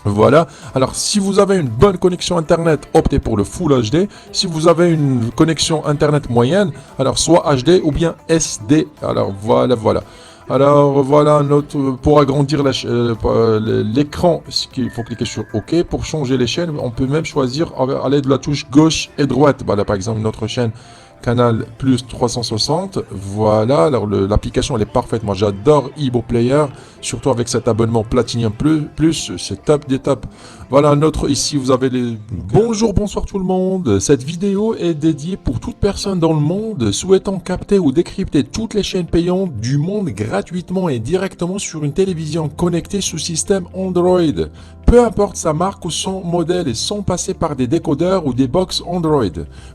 Voilà, alors si vous avez une bonne connexion internet, optez pour le Full HD. Si vous avez une connexion internet moyenne, alors soit HD ou bien SD. Alors voilà. Alors voilà, pour agrandir l'écran, il faut cliquer sur OK. Pour changer les chaînes, on peut même choisir à l'aide de la touche gauche et droite. Voilà, par exemple, notre chaîne Canal Plus 360. Voilà, alors l'application elle est parfaite. Moi j'adore Ibo Player, surtout avec cet abonnement Platinum Plus, c'est top des top. Voilà, ici vous avez les... Bonjour, bonsoir tout le monde. Cette vidéo est dédiée pour toute personne dans le monde souhaitant capter ou décrypter toutes les chaînes payantes du monde gratuitement et directement sur une télévision connectée sous système Android. Peu importe sa marque ou son modèle et sans passer par des décodeurs ou des box Android.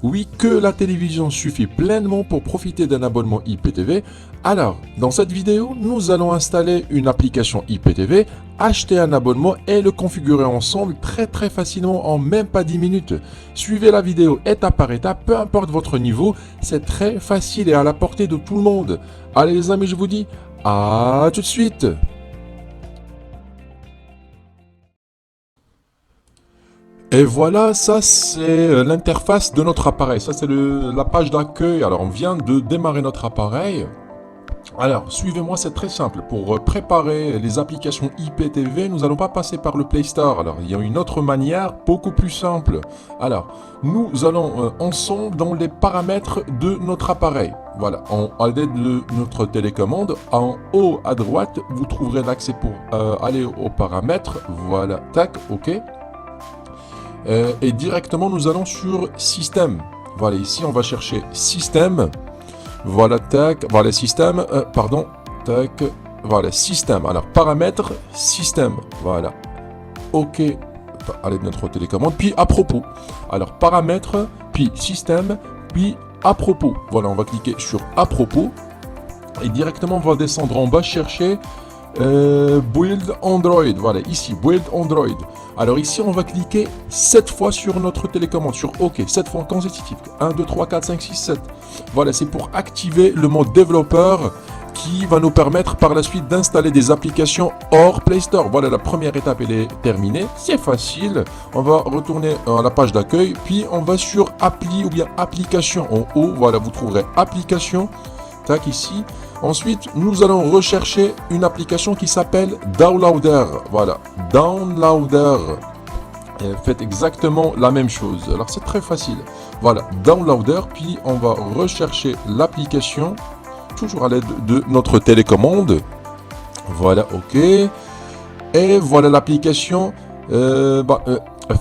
Oui, que la télévision suffit pleinement pour profiter d'un abonnement IPTV. Alors, dans cette vidéo, nous allons installer une application IPTV, acheter un abonnement et le configurer ensemble très facilement en même pas 10 minutes. Suivez la vidéo étape par étape, peu importe votre niveau, c'est très facile et à la portée de tout le monde. Allez les amis, je vous dis à tout de suite. Et voilà, ça c'est l'interface de notre appareil, ça c'est la page d'accueil. Alors on vient de démarrer notre appareil. Alors suivez-moi, c'est très simple. Pour préparer les applications IPTV, nous n'allons pas passer par le Play Store. Alors il y a une autre manière beaucoup plus simple. Alors nous allons ensemble dans les paramètres de notre appareil. Voilà, à l'aide de notre télécommande, en haut à droite, vous trouverez l'accès pour aller aux paramètres. Voilà, tac, ok. Et directement nous allons sur système. Voilà, ici on va chercher système. Voilà, tac, voilà système, tac, voilà système. Alors paramètres, système, voilà. Ok, à l'aide de notre télécommande, puis à propos. Alors paramètres, puis système, puis à propos. Voilà, on va cliquer sur à propos. Et directement on va descendre en bas chercher Build Android, voilà, ici, Build Android. Alors ici, on va cliquer 7 fois sur notre télécommande, sur OK, 7 fois consécutif, 1, 2, 3, 4, 5, 6, 7. Voilà, c'est pour activer le mode développeur qui va nous permettre par la suite d'installer des applications hors Play Store. Voilà, la première étape, elle est terminée, c'est facile. On va retourner à la page d'accueil, puis on va sur Appli ou bien Application en haut. Voilà, vous trouverez Application, tac, ici. Ensuite, nous allons rechercher une application qui s'appelle Downloader. Voilà, Downloader. Et faites exactement la même chose. Alors, c'est très facile. Voilà, Downloader. Puis, on va rechercher l'application, toujours à l'aide de notre télécommande. Voilà, ok. Et voilà l'application.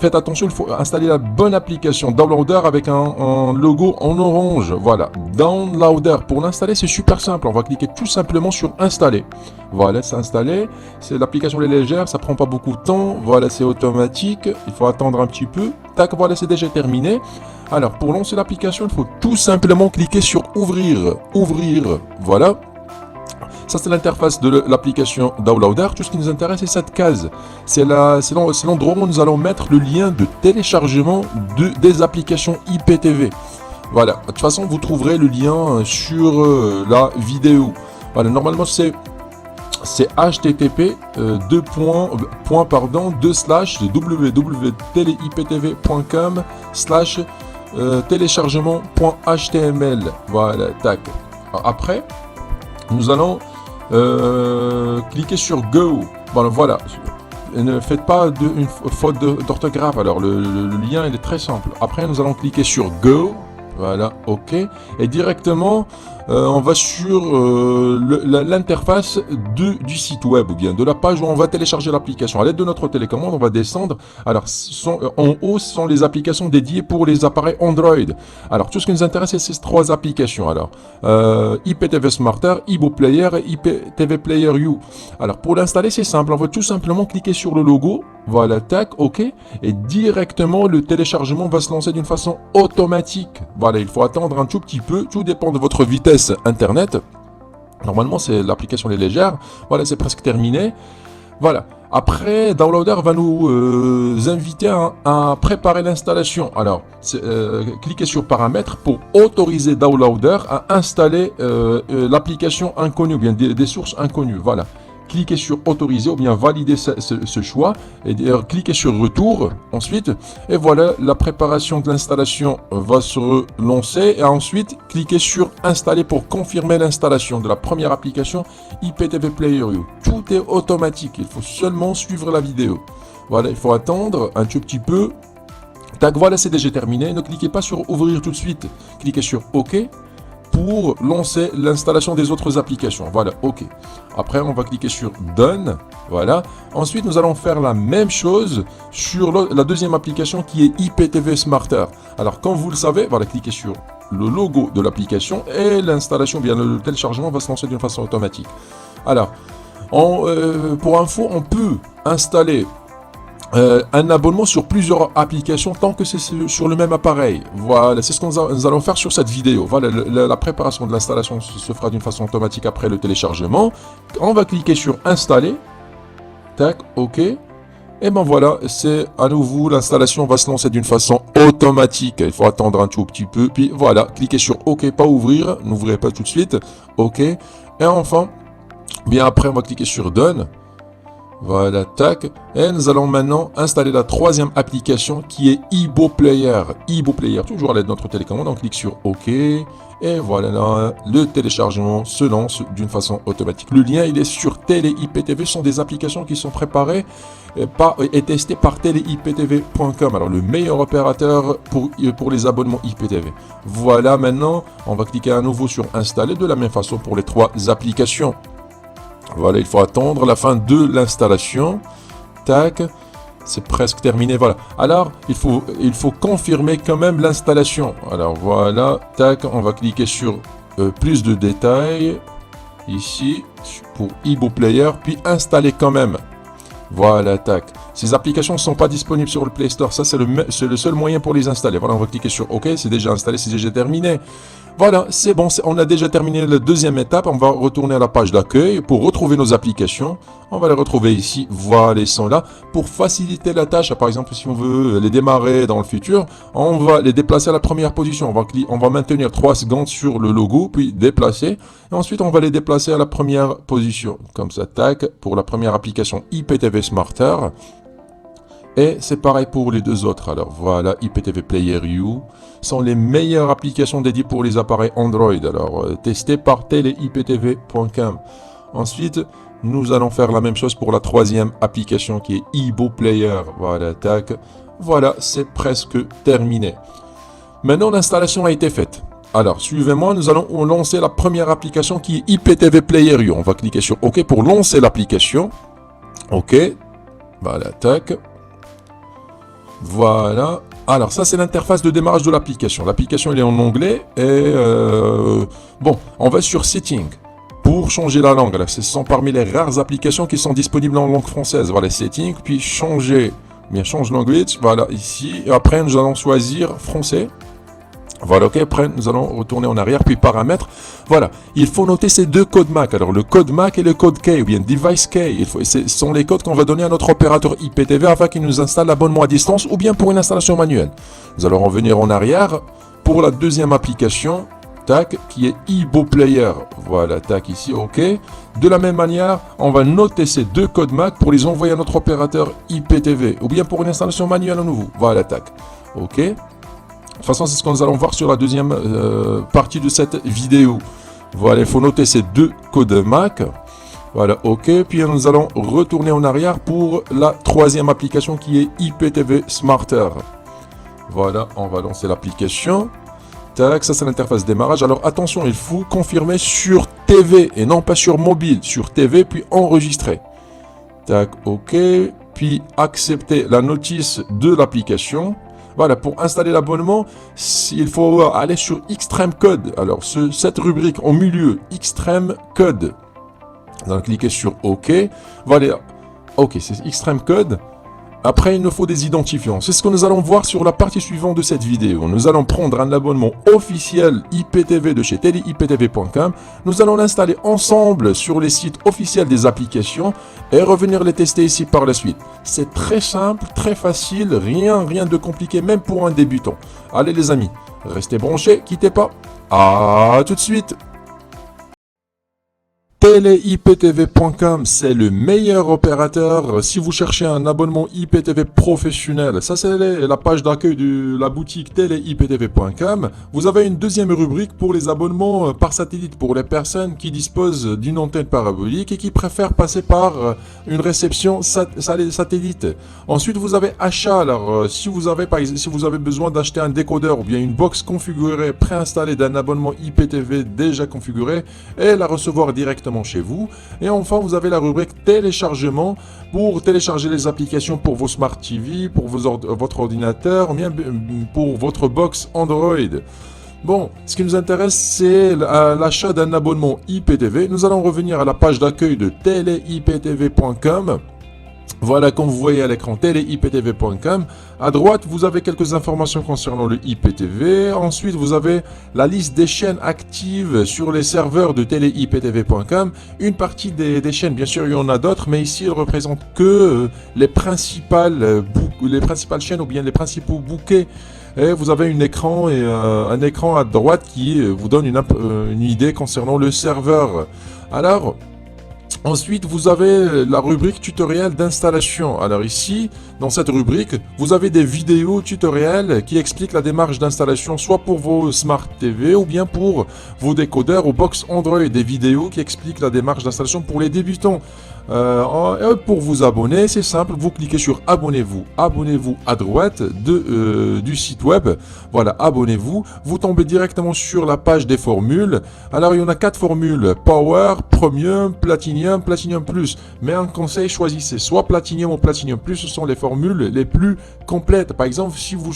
Faites attention, il faut installer la bonne application Downloader avec un logo en orange. Voilà, Downloader. Pour l'installer, c'est super simple. On va cliquer tout simplement sur Installer. Voilà, c'est installé. C'est l'application est légère, ça prend pas beaucoup de temps. Voilà, c'est automatique. Il faut attendre un petit peu. Tac, voilà, c'est déjà terminé. Alors, pour lancer l'application, il faut tout simplement cliquer sur Ouvrir. Ouvrir. Voilà. Ça, c'est l'interface de l'application Downloader. Tout ce qui nous intéresse, c'est cette case. C'est l'endroit où nous allons mettre le lien de téléchargement des applications IPTV. Voilà. De toute façon, vous trouverez le lien sur la vidéo. Voilà. Normalement, c'est http www.teleiptv.com/téléchargement.html. Voilà. Tac. Après, nous allons cliquez sur Go. Bon, voilà. Ne faites pas une faute d'orthographe. Alors le lien il est très simple. Après nous allons cliquer sur Go. Voilà, ok. Et directement on va sur l'interface du site web ou bien de la page où on va télécharger l'application. À l'aide de notre télécommande, on va descendre. Alors en haut, ce sont les applications dédiées pour les appareils Android. Alors tout ce qui nous intéresse, c'est ces trois applications. Alors IPTV Smarter, Ibo Player et IPTV Player U. Alors pour l'installer, c'est simple. On va tout simplement cliquer sur le logo. Voilà, tac, ok. Et directement, le téléchargement va se lancer d'une façon automatique. Voilà, il faut attendre un tout petit peu. Tout dépend de votre vitesse internet. Normalement, l'application est légère. Voilà, c'est presque terminé. Voilà. Après, Downloader va nous inviter à préparer l'installation. Alors, cliquez sur Paramètres pour autoriser Downloader à installer l'application inconnue, bien des sources inconnues. Voilà. cliquez sur autoriser ou bien valider ce choix et cliquez sur retour ensuite et voilà, la préparation de l'installation va se lancer et ensuite cliquez sur installer pour confirmer l'installation de la première application IPTV Player U. Tout est automatique, il faut seulement suivre la vidéo. Voilà, il faut attendre un tout petit peu. Tac, voilà, c'est déjà terminé. Ne cliquez pas sur ouvrir tout de suite, cliquez sur OK pour lancer l'installation des autres applications. Voilà, OK. Après, on va cliquer sur Done. Voilà. Ensuite, nous allons faire la même chose sur la deuxième application qui est IPTV Smarter. Alors, comme vous le savez, voilà, cliquez sur le logo de l'application et l'installation, bien le téléchargement va se lancer d'une façon automatique. Alors, pour info, on peut installer un abonnement sur plusieurs applications tant que c'est sur le même appareil. Voilà, c'est ce que nous allons faire sur cette vidéo. Voilà, la préparation de l'installation se fera d'une façon automatique après le téléchargement. On va cliquer sur installer. Tac, OK. Et ben voilà, c'est à nouveau, l'installation va se lancer d'une façon automatique. Il faut attendre un tout petit peu. Puis voilà, cliquez sur OK, pas ouvrir. N'ouvrez pas tout de suite. OK. Et enfin, bien après, on va cliquer sur Done. Voilà, tac. Et nous allons maintenant installer la troisième application qui est Ibo Player. Ibo Player, toujours à l'aide de notre télécommande. On clique sur OK. Et voilà, là, le téléchargement se lance d'une façon automatique. Le lien, il est sur TéléIPTV. Ce sont des applications qui sont préparées et testées par TéléIPTV.com. Alors, le meilleur opérateur pour les abonnements IPTV. Voilà, maintenant, on va cliquer à nouveau sur Installer de la même façon pour les trois applications. Voilà, il faut attendre la fin de l'installation. Tac, c'est presque terminé. Voilà. Alors, il faut confirmer quand même l'installation. Alors voilà, tac, on va cliquer sur plus de détails ici pour Ibo Player, puis installer quand même. Voilà, tac. Ces applications ne sont pas disponibles sur le Play Store. Ça, c'est le seul moyen pour les installer. Voilà, on va cliquer sur OK. C'est déjà installé, c'est déjà terminé. Voilà, c'est bon, on a déjà terminé la deuxième étape. On va retourner à la page d'accueil pour retrouver nos applications. On va les retrouver ici. Voilà, ils sont là. Pour faciliter la tâche, par exemple, si on veut les démarrer dans le futur, on va les déplacer à la première position. On va maintenir 3 secondes sur le logo, puis déplacer. Et ensuite, on va les déplacer à la première position. Comme ça, tac, pour la première application IPTV Smarter. Et c'est pareil pour les deux autres. Alors voilà, IPTV Player U sont les meilleures applications dédiées pour les appareils Android. Alors testées par TéléIPTV.com. Ensuite, nous allons faire la même chose pour la troisième application qui est Ibo Player. Voilà, tac. Voilà, c'est presque terminé. Maintenant, l'installation a été faite. Alors, suivez-moi, nous allons lancer la première application qui est IPTV Player U. On va cliquer sur OK pour lancer l'application. OK. Voilà, tac. Voilà. Alors, ça, c'est l'interface de démarrage de l'application. L'application, elle est en anglais. Et bon, on va sur Setting pour changer la langue. Là, ce sont parmi les rares applications qui sont disponibles en langue française. Voilà, Setting, puis changer. Bien, change language. Voilà, ici. Et après, nous allons choisir français. Voilà, ok, après nous allons retourner en arrière, puis paramètres. Voilà, il faut noter ces deux codes MAC. Alors le code MAC et le code Key, ou bien device Key. Ce sont les codes qu'on va donner à notre opérateur IPTV afin qu'il nous installe l'abonnement à distance ou bien pour une installation manuelle. Nous allons revenir en arrière pour la deuxième application, tac, qui est Ibo Player. Voilà, tac, ici, ok. De la même manière, on va noter ces deux codes MAC pour les envoyer à notre opérateur IPTV ou bien pour une installation manuelle à nouveau. Voilà, tac, ok. De toute façon, c'est ce que nous allons voir sur la deuxième partie de cette vidéo. Voilà, il faut noter ces deux codes MAC. Voilà, ok. Puis nous allons retourner en arrière pour la troisième application qui est IPTV Smarter. Voilà, on va lancer l'application. Tac, ça c'est l'interface démarrage. Alors attention, il faut confirmer sur TV et non pas sur mobile. Sur TV, puis enregistrer. Tac, ok. Puis accepter la notice de l'application. Voilà, pour installer l'abonnement, il faut aller sur Extreme Code. Alors, cette rubrique au milieu, Extreme Code. Vous allez cliquer sur OK. Voilà, OK, c'est Extreme Code. Après, il nous faut des identifiants. C'est ce que nous allons voir sur la partie suivante de cette vidéo. Nous allons prendre un abonnement officiel IPTV de chez TéléIPTV.com. Nous allons l'installer ensemble sur les sites officiels des applications et revenir les tester ici par la suite. C'est très simple, très facile, rien de compliqué, même pour un débutant. Allez les amis, restez branchés, quittez pas. À tout de suite. TeleIPTV.com, c'est le meilleur opérateur si vous cherchez un abonnement IPTV professionnel. Ça, c'est la page d'accueil de la boutique TeleIPTV.com. Vous avez une deuxième rubrique pour les abonnements par satellite, pour les personnes qui disposent d'une antenne parabolique et qui préfèrent passer par une réception satellite. Ensuite, vous avez achat. Alors, si vous avez besoin d'acheter un décodeur ou bien une box configurée, préinstallée d'un abonnement IPTV déjà configuré et la recevoir directement chez vous. Et enfin, vous avez la rubrique téléchargement pour télécharger les applications pour vos Smart TV, pour votre ordinateur, ou bien pour votre box Android. Bon, ce qui nous intéresse, c'est l'achat d'un abonnement IPTV. Nous allons revenir à la page d'accueil de teleiptv.com. Voilà, comme vous voyez à l'écran, teleiptv.com. À droite, vous avez quelques informations concernant le IPTV. Ensuite, vous avez la liste des chaînes actives sur les serveurs de teleiptv.com. Une partie des chaînes, bien sûr, il y en a d'autres, mais ici, elles représentent que les principales chaînes ou bien les principaux bouquets. Et vous avez un écran à droite qui vous donne une idée concernant le serveur. Alors, ensuite, vous avez la rubrique tutoriel d'installation. Alors ici, dans cette rubrique, vous avez des vidéos tutoriels qui expliquent la démarche d'installation, soit pour vos Smart TV ou bien pour vos décodeurs ou box Android. Des vidéos qui expliquent la démarche d'installation pour les débutants. Pour vous abonner, c'est simple, vous cliquez sur abonnez-vous. Abonnez-vous à droite du site web. Voilà, abonnez-vous. Vous tombez directement sur la page des formules. Alors, il y en a 4 formules. Power, Premium, Platinum, Platinum Plus. Mais un conseil, choisissez soit Platinum ou Platinum Plus. Ce sont les formules les plus complètes. Par exemple, si vous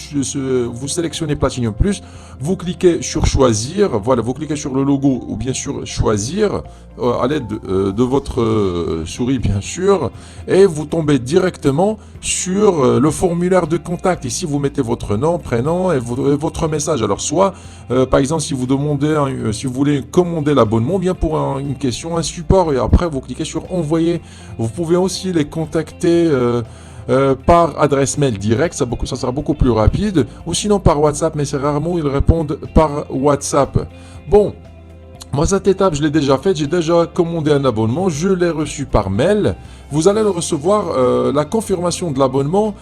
sélectionnez Platinum Plus, vous cliquez sur choisir. Voilà, vous cliquez sur le logo ou bien sur choisir à l'aide de votre souris, bien sûr, et vous tombez directement sur le formulaire de contact. Ici, vous mettez votre nom, prénom et votre message. Alors, soit, par exemple, si vous voulez commander l'abonnement, bien pour une question, un support, et après, vous cliquez sur envoyer. Vous pouvez aussi les contacter par adresse mail directe, ça sera beaucoup plus rapide, ou sinon par WhatsApp, mais c'est rarement ils répondent par WhatsApp. Bon. Moi, cette étape, je l'ai déjà faite. J'ai déjà commandé un abonnement. Je l'ai reçu par mail. Vous allez le recevoir, la confirmation de l'abonnement,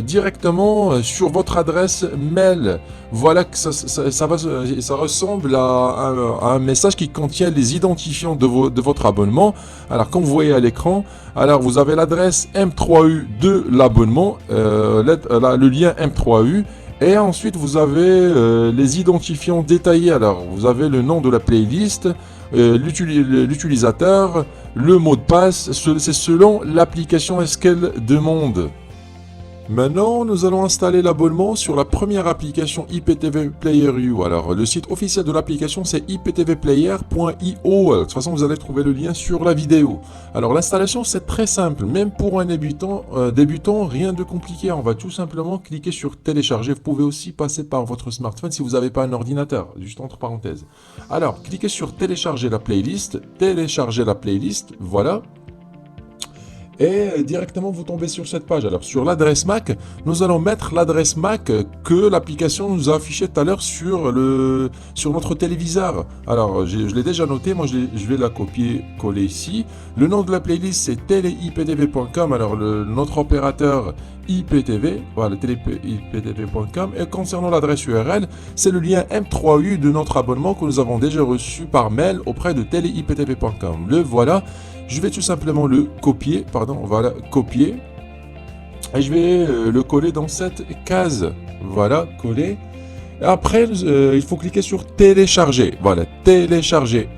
directement sur votre adresse mail. Voilà que ça ressemble à un message qui contient les identifiants de votre abonnement. Alors, comme vous voyez à l'écran, alors vous avez l'adresse M3U de l'abonnement, le lien M3U. Et ensuite, vous avez les identifiants détaillés. Alors, vous avez le nom de la playlist, l'utilisateur, le mot de passe. C'est selon l'application est-ce qu'elle demande. Maintenant, nous allons installer l'abonnement sur la première application IPTV Player U. Alors, le site officiel de l'application, c'est iptvplayer.io. De toute façon, vous allez trouver le lien sur la vidéo. Alors, l'installation, c'est très simple. Même pour un débutant, rien de compliqué. On va tout simplement cliquer sur télécharger. Vous pouvez aussi passer par votre smartphone si vous n'avez pas un ordinateur, juste entre parenthèses. Alors, cliquez sur télécharger la playlist. Télécharger la playlist, voilà. Et directement vous tombez sur cette page. Alors sur l'adresse MAC, nous allons mettre l'adresse MAC que l'application nous a affiché tout à l'heure sur notre téléviseur. Alors je l'ai déjà noté, moi je vais la copier-coller ici. Le nom de la playlist c'est teleiptv.com. Alors notre opérateur IPTV, voilà, teleiptv.com. Et concernant l'adresse URL, c'est le lien M3U de notre abonnement que nous avons déjà reçu par mail auprès de teleiptv.com. Le voilà. Je vais tout simplement le copier, voilà, copier. Et je vais le coller dans cette case. Voilà, coller. Après, il faut cliquer sur télécharger. Voilà, télécharger.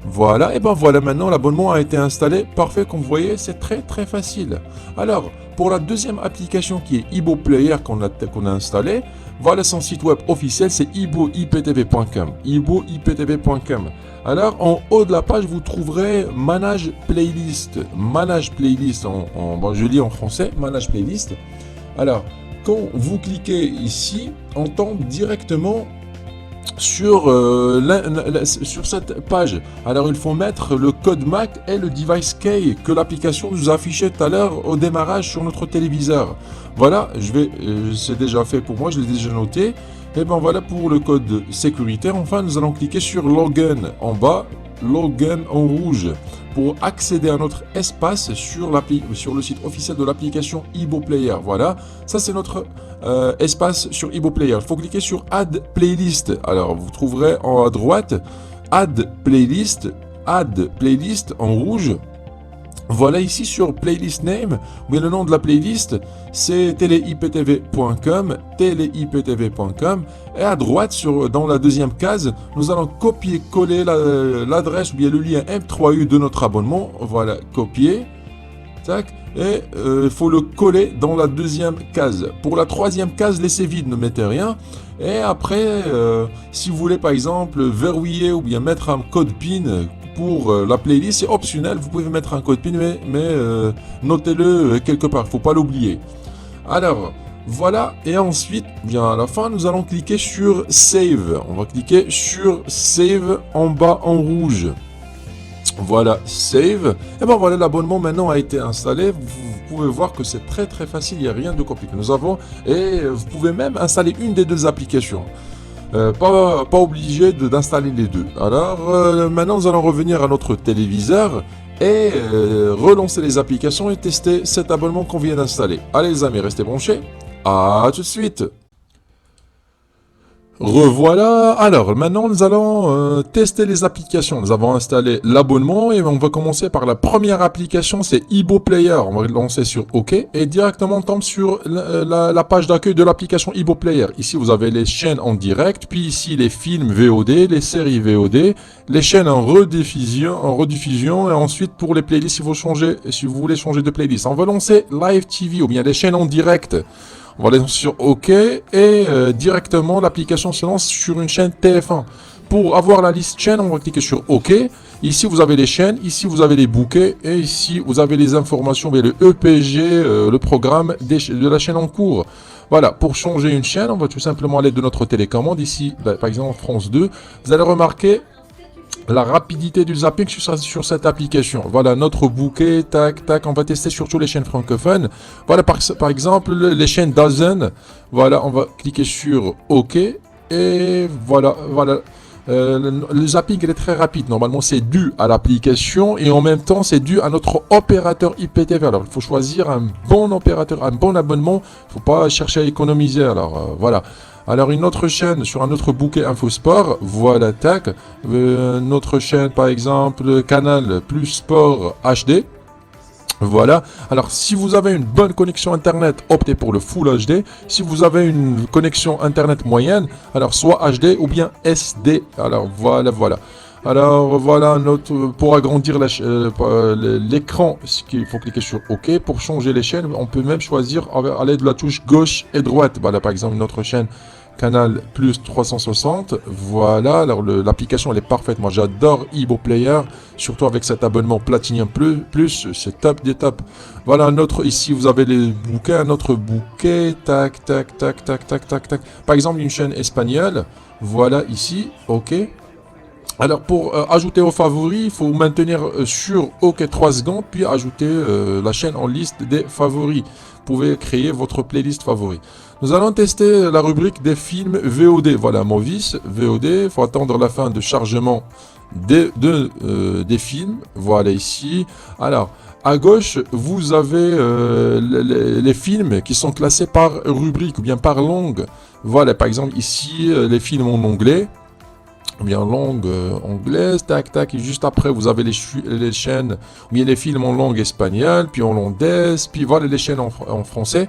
Voilà, et ben voilà, maintenant l'abonnement a été installé. Parfait, comme vous voyez, c'est très très facile. Alors, pour la deuxième application qui est Ibo Player qu'on a installé, voilà son site web officiel, c'est iboiptv.com. iboiptv.com. Alors, en haut de la page, vous trouverez Manage Playlist. Manage Playlist, je lis en français, Manage Playlist. Alors, quand vous cliquez ici, on tombe directement sur cette page. Alors il faut mettre le code MAC et le device key que l'application nous a affiché tout à l'heure au démarrage sur notre téléviseur. Voilà, c'est déjà fait pour moi, je l'ai déjà noté. Et ben voilà pour le code sécuritaire. Enfin, nous allons cliquer sur Login en bas, Login en rouge. pour accéder à notre espace sur le site officiel de l'application Ibo Player. Voilà, ça c'est notre espace sur Ibo Player. Il faut cliquer sur Add Playlist. Alors vous trouverez à droite Add Playlist en rouge. Voilà, ici sur Playlist Name, mais le nom de la playlist, c'est teleiptv.com, et à droite, dans la deuxième case, nous allons copier-coller l'adresse ou bien le lien M3U de notre abonnement. Voilà, copier, tac, et il faut le coller dans la deuxième case. Pour la troisième case, laissez vide, ne mettez rien. Et après, si vous voulez par exemple verrouiller ou bien mettre un code PIN pour la playlist, c'est optionnel, vous pouvez mettre un code PIN, mais notez-le quelque part, il ne faut pas l'oublier. Alors, voilà, et ensuite, bien à la fin, nous allons cliquer sur Save. On va cliquer sur Save en bas en rouge. Voilà, Save. Et bien voilà, l'abonnement maintenant a été installé. Vous pouvez voir que c'est très très facile, il n'y a rien de compliqué. Et vous pouvez même installer une des deux applications. Pas obligé d'installer les deux. Alors maintenant nous allons revenir à notre téléviseur et relancer les applications et tester cet abonnement qu'on vient d'installer. Allez les amis, restez branchés. À tout de suite. Revoilà. Alors maintenant nous allons tester les applications. Nous avons installé l'abonnement et on va commencer par la première application, c'est Ibo Player. On va lancer sur OK et directement on tombe sur la page d'accueil de l'application Ibo Player. Ici vous avez les chaînes en direct, puis ici les films VOD, les séries VOD, les chaînes en rediffusion et ensuite pour les playlists si vous voulez changer de playlist. On va lancer Live TV ou bien les chaînes en direct. On va aller sur OK et directement l'application se lance sur une chaîne TF1. Pour avoir la liste chaîne, on va cliquer sur OK. Ici vous avez les chaînes, ici vous avez les bouquets et ici vous avez les informations, mais le EPG, le programme de la chaîne en cours. Voilà, pour changer une chaîne, on va tout simplement aller de notre télécommande. Ici, par exemple France 2, vous allez remarquer la rapidité du zapping sur cette application. Voilà notre bouquet, tac, tac, on va tester surtout les chaînes francophones. Voilà par exemple les chaînes DAZN. Voilà, on va cliquer sur OK et voilà. Le zapping il est très rapide. Normalement c'est dû à l'application et en même temps c'est dû à notre opérateur IPTV. Alors il faut choisir un bon opérateur, un bon abonnement. Il ne faut pas chercher à économiser. Alors voilà. Alors une autre chaîne sur un autre bouquet Infosport, voilà, tac, notre chaîne par exemple Canal plus Sport HD, voilà. Alors si vous avez une bonne connexion internet, optez pour le Full HD. Si vous avez une connexion internet moyenne, alors soit HD ou bien SD. Alors voilà. Alors voilà, pour agrandir l'écran, il faut cliquer sur OK. Pour changer les chaînes, on peut même choisir à l'aide de la touche gauche et droite. Voilà par exemple notre chaîne Canal plus 360. Voilà, alors l'application elle est parfaite. Moi j'adore Ibo Player, surtout avec cet abonnement Platinum Plus, c'est top des top. Voilà ici vous avez les bouquets, un autre bouquet, tac. Par exemple une chaîne espagnole, voilà ici, OK. Alors pour ajouter aux favoris, il faut maintenir sur OK 3 secondes, puis ajouter la chaîne en liste des favoris. Vous pouvez créer votre playlist favori. Nous allons tester la rubrique des films VOD. Voilà, Movies, VOD, il faut attendre la fin de chargement des films. Voilà ici. Alors, à gauche, vous avez les films qui sont classés par rubrique ou bien par langue. Voilà, par exemple ici, les films en anglais. Ou bien langue anglaise, tac, et juste après vous avez les chaînes, ou bien les films en langue espagnole, puis hollandaise, puis voilà les chaînes en français.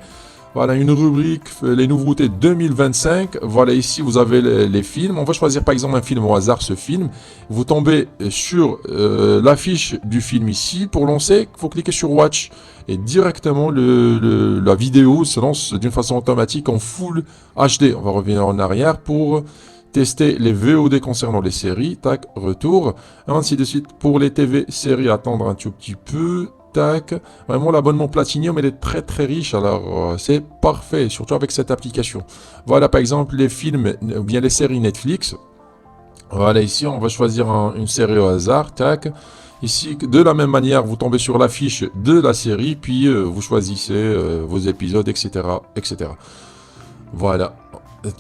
Voilà une rubrique, les nouveautés 2025, voilà ici vous avez les films, on va choisir par exemple un film au hasard, ce film, vous tombez sur l'affiche du film ici, pour lancer, il faut cliquer sur Watch, et directement la vidéo se lance d'une façon automatique en Full HD. On va revenir en arrière pour tester les VOD concernant les séries, tac, retour, et ainsi de suite pour les TV séries, attendre un tout petit peu, tac, vraiment l'abonnement Platinum il est très très riche, alors c'est parfait, surtout avec cette application. Voilà par exemple les films, ou bien les séries Netflix, voilà ici on va choisir une série au hasard, tac, ici de la même manière vous tombez sur l'affiche de la série, puis vous choisissez vos épisodes, etc. Voilà.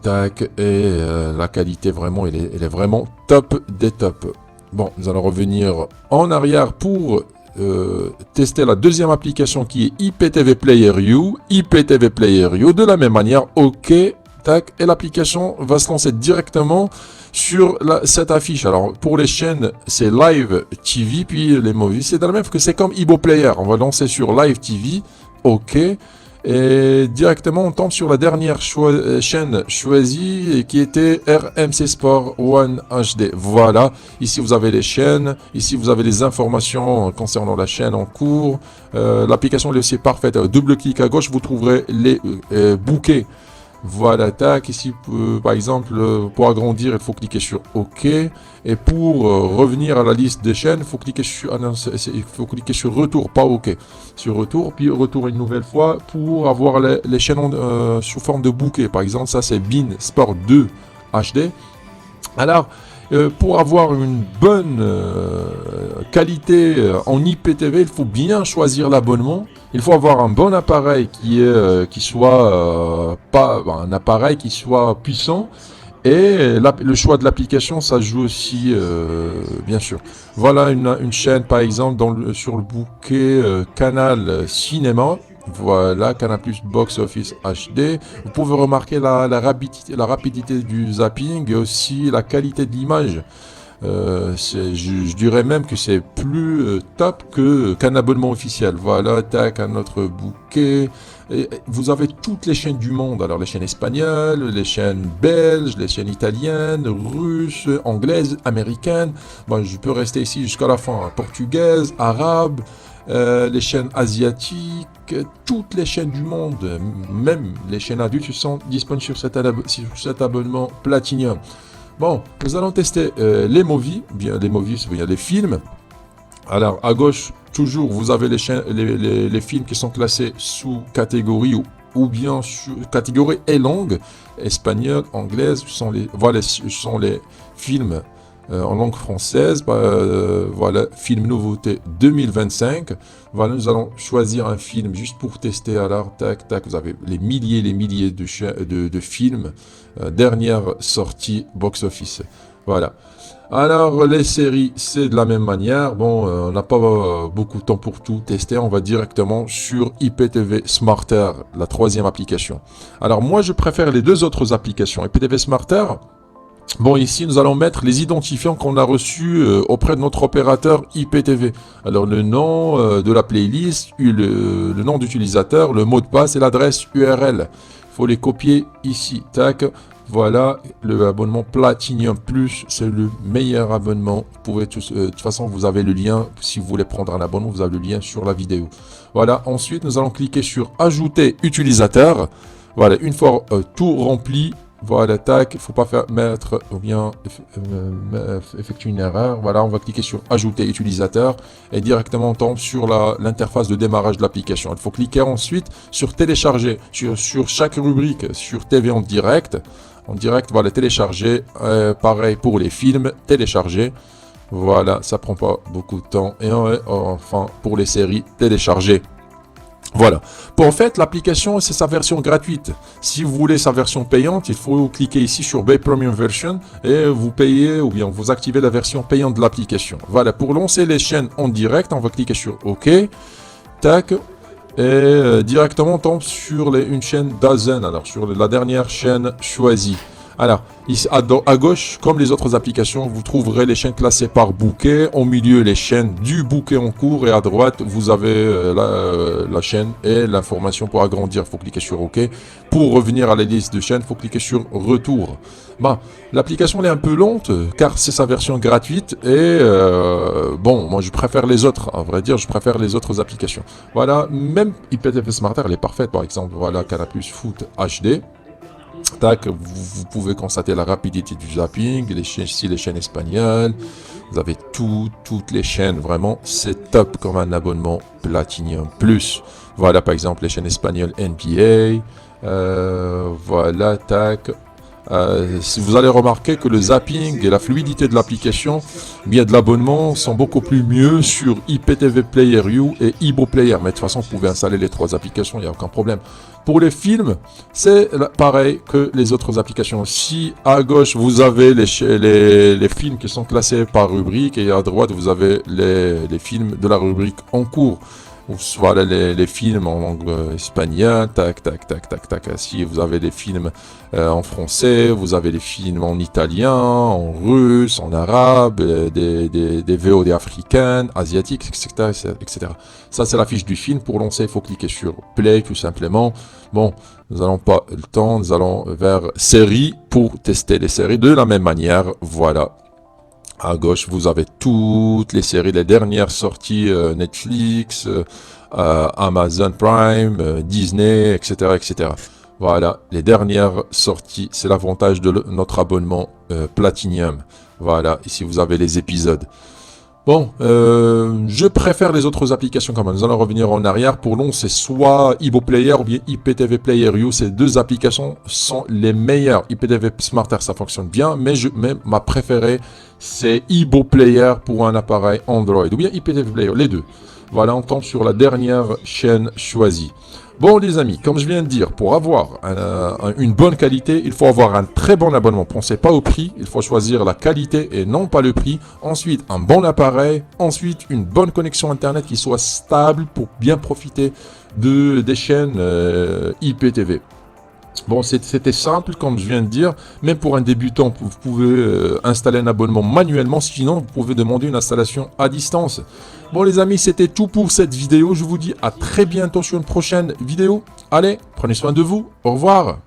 Tac, et la qualité vraiment, elle est vraiment top des tops. Bon, nous allons revenir en arrière pour tester la deuxième application qui est IPTV Player U. IPTV Player U, de la même manière, OK, tac, et l'application va se lancer directement sur cette affiche. Alors, pour les chaînes, c'est Live TV, puis les movies, c'est de la même que c'est comme Ibo Player. On va lancer sur Live TV, OK. Et directement, on tombe sur la dernière chaîne choisie qui était RMC Sport One HD. Voilà, ici vous avez les chaînes, ici vous avez les informations concernant la chaîne en cours. L'application est aussi parfaite. Double clic à gauche, vous trouverez les bouquets. Voilà, tac, ici par exemple, pour agrandir, il faut cliquer sur OK. Et pour revenir à la liste des chaînes, il faut cliquer sur Retour, pas OK. Sur Retour, puis Retour une nouvelle fois pour avoir les chaînes sous forme de bouquet. Par exemple, ça c'est Bein Sport 2 HD. Alors, pour avoir une bonne qualité en IPTV, il faut bien choisir l'abonnement. Il faut avoir un bon appareil qui soit un appareil qui soit puissant. Et le choix de l'application, ça joue aussi, bien sûr. Voilà une chaîne, par exemple, sur le bouquet Canal Cinéma. Voilà, Canal Plus Box Office HD. Vous pouvez remarquer la rapidité du zapping et aussi la qualité de l'image. Je dirais même que c'est plus top qu'un abonnement officiel. Voilà, tac, un autre bouquet. Et vous avez toutes les chaînes du monde. Alors les chaînes espagnoles, les chaînes belges, les chaînes italiennes, russes, anglaises, américaines. Bon, je peux rester ici jusqu'à la fin. Portugaises, arabes. Les chaînes asiatiques, toutes les chaînes du monde, même les chaînes adultes sont disponibles sur cet abonnement Platinum. Bon, nous allons tester les movies, c'est-à-dire les films. Alors, à gauche, toujours, vous avez les films qui sont classés sous catégorie ou bien sous catégorie et langue, espagnol, anglaise, ce sont les films en langue française. Voilà, film nouveauté 2025. Voilà, nous allons choisir un film juste pour tester. Alors, tac, tac, vous avez les milliers de films. Dernière sortie box-office. Voilà. Alors, les séries, c'est de la même manière. Bon, on n'a pas beaucoup de temps pour tout tester. On va directement sur IPTV Smarter, la troisième application. Alors, moi, je préfère les deux autres applications. IPTV Smarter. Bon, ici, nous allons mettre les identifiants qu'on a reçus auprès de notre opérateur IPTV. Alors, le nom de la playlist, le nom d'utilisateur, le mot de passe et l'adresse URL. Il faut les copier ici. Tac. Voilà, le abonnement Platinum Plus, c'est le meilleur abonnement. Vous pouvez de toute façon, vous avez le lien. Si vous voulez prendre un abonnement, vous avez le lien sur la vidéo. Voilà, ensuite, nous allons cliquer sur Ajouter utilisateur. Voilà, une fois tout rempli. Voilà, tac, il ne faut pas mettre ou bien effectuer une erreur. Voilà, on va cliquer sur Ajouter utilisateur et directement on tombe sur l'interface de démarrage de l'application. Il faut cliquer ensuite sur Télécharger, sur chaque rubrique, sur TV en direct. En direct, voilà, télécharger. Pareil pour les films, télécharger. Voilà, ça prend pas beaucoup de temps. Et enfin, pour les séries, télécharger. Voilà. En fait, l'application, c'est sa version gratuite. Si vous voulez sa version payante, il faut cliquer ici sur Buy Premium Version et vous payez ou bien vous activez la version payante de l'application. Voilà. Pour lancer les chaînes en direct, on va cliquer sur OK. Tac. Et directement, on tombe sur une chaîne DAZN. Alors, sur la dernière chaîne choisie. Alors, ici, à gauche, comme les autres applications, vous trouverez les chaînes classées par bouquet. Au milieu, les chaînes du bouquet en cours. Et à droite, vous avez la chaîne et l'information pour agrandir. Il faut cliquer sur OK. Pour revenir à la liste de chaînes, il faut cliquer sur Retour. Bon, l'application est un peu lente car c'est sa version gratuite. Et bon, moi je préfère les autres. À vrai dire, je préfère les autres applications. Voilà, même IPTV Smarter, elle est parfaite. Par exemple, voilà, Canal Plus Foot HD. Tac, vous pouvez constater la rapidité du zapping, les chaînes espagnoles, vous avez toutes les chaînes, vraiment c'est top comme un abonnement Platinum Plus. Voilà par exemple les chaînes espagnoles NBA, voilà, tac, Si vous allez remarquer que le zapping et la fluidité de l'application, bien de l'abonnement, sont beaucoup plus mieux sur IPTV Player U et Ibo Player. Mais de toute façon, vous pouvez installer les 3 applications, il n'y a aucun problème. Pour les films, c'est pareil que les autres applications. Si à gauche, vous avez les films qui sont classés par rubrique et à droite, vous avez les films de la rubrique en cours. Voilà les films en langue espagnole, tac, tac, tac, tac, tac. Si vous avez les films en français, vous avez les films en italien, en russe, en arabe, des VOD africaines, asiatiques, etc., etc. Ça, c'est la fiche du film. Pour lancer, il faut cliquer sur Play, tout simplement. Bon, nous n'allons pas le temps, nous allons vers Séries pour tester les séries de la même manière. Voilà. À gauche, vous avez toutes les séries, les dernières sorties Netflix, Amazon Prime, Disney, etc., etc. Voilà, les dernières sorties, c'est l'avantage de notre abonnement Platinum. Voilà, ici vous avez les épisodes. Bon, je préfère les autres applications quand même. Nous allons revenir en arrière. Pour nous, c'est soit Ibo Player ou bien IPTV Player U. Ces 2 applications sont les meilleures. IPTV Smarter, ça fonctionne bien, mais ma préférée, c'est Ibo Player pour un appareil Android. Ou bien IPTV Player, les 2. Voilà, on tombe sur la dernière chaîne choisie. Bon les amis, comme je viens de dire, pour avoir une bonne qualité, il faut avoir un très bon abonnement. Pensez pas au prix, il faut choisir la qualité et non pas le prix. Ensuite, un bon appareil. Ensuite, une bonne connexion Internet qui soit stable pour bien profiter des chaînes IPTV. Bon, c'était simple, comme je viens de dire. Même pour un débutant, vous pouvez installer un abonnement manuellement. Sinon, vous pouvez demander une installation à distance. Bon, les amis, c'était tout pour cette vidéo. Je vous dis à très bientôt sur une prochaine vidéo. Allez, prenez soin de vous. Au revoir.